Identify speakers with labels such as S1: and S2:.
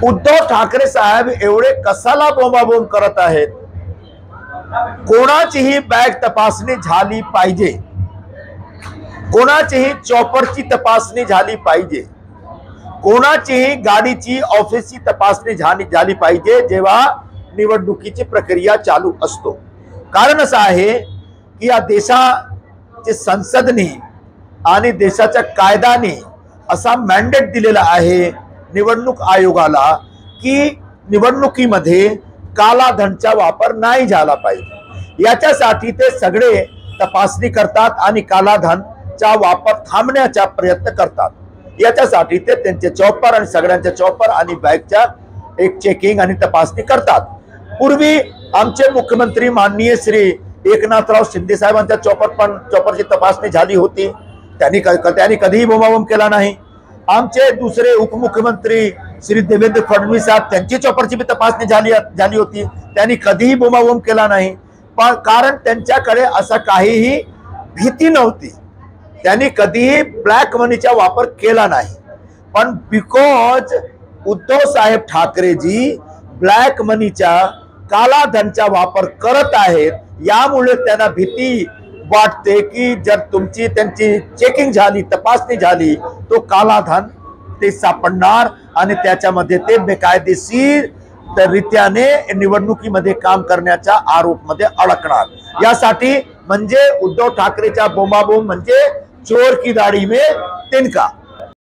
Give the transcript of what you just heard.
S1: उद्धव ठाकरे साहेब एवढे कसाला बोंबाबोंब करत आहेत। कोणाचीही बॅग तपासणी झाली पाहिजे, कोणाचीही चॉपरची तपासणी झाली पाहिजे, कोणाचीही गाडीची ऑफिसची तपासणी झाली पाहिजे जेव्हा निवडणुकीची प्रक्रिया चालू असतो। कारण असं आहे की या देशाचे संसदने आणि देशाच्या कायद्याने असा मॅन्डेट दिलेला आहे निवडणूक आयोगाला की निवडणुकीमध्ये काला धनचा वापर नाही झाला पाहिजे। याच्यासाठी ते सगळे तपासणी करतात आणि काला धनचा वापर थांबण्याचा प्रयत्न करतात। याच्यासाठी ते त्यांचे चॉपर आणि सगळ्यांच्या चॉपर आणि बॅगच्या एक चेकिंग आणि तपासणी करतात। पूर्वी आमचे मुख्यमंत्री माननीय श्री एकनाथराव शिंदे साहेबांच्या चॉपरची तपासणी झाली होती, त्यांनी कधीही बोंबाबोंब केला नाही। आमचे दुसरे उपमुख्यमंत्री श्री देवेंद्र फडणवीस साहेब त्यांची चॉपरची भी तपासणी झाली होती, त्यांनी कधीही बोंबाबोंब केला नाही। पण कारण त्यांच्याकडे असा काहीही भीती नव्हती, त्यांनी कधीही ब्लॅक मनीचा वापर केला नाही। पण बिकॉज उद्धव साहेब ठाकरेजी ब्लॅक मनीचा काला धनचा वापर करत आहेत, यामुळे त्यांना भीती वाटते की जर त्यांची चेकिंग झाली, तपासणी झाली, तो काला धन ते सापडणार आणि त्याच्यामध्ये ते बेकायदेशीर रीत्याने निवडणुकीमध्ये काम करण्याच्या आरोपमध्ये अडकणार। यासाठी म्हणजे उद्धव ठाकरेचा बोंबाबोंब म्हणजे चोर की दाढी में तिनका।